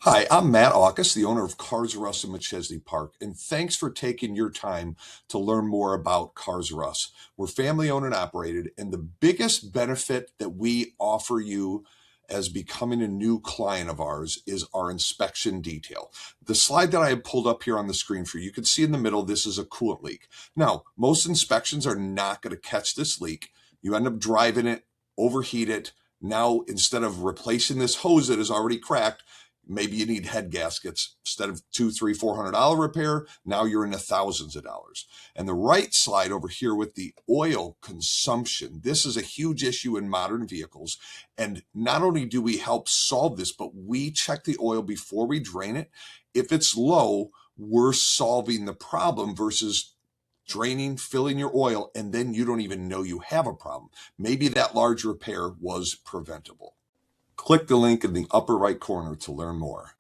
Hi, I'm Matt Aukus, the owner of Carz Russ in Machesney Park, and thanks for taking your time to learn more about Carz Russ. We're family owned and operated, and the biggest benefit that we offer you as becoming a new client of ours is our inspection detail. The slide that I have pulled up here on the screen for you, you can see in the middle, this is a coolant leak. Now, most inspections are not going to catch this leak. You end up driving it, overheat it. Now, instead of replacing this hose that is already cracked, maybe you need head gaskets. Instead of $200, $300, $400 repair, now you're in the thousands of dollars. And the right slide over here with the oil consumption, this is a huge issue in modern vehicles. And not only do we help solve this, but we check the oil before we drain it. If it's low, we're solving the problem versus draining, filling your oil, and then you don't even know you have a problem. Maybe that large repair was preventable. Click the link in the upper right corner to learn more.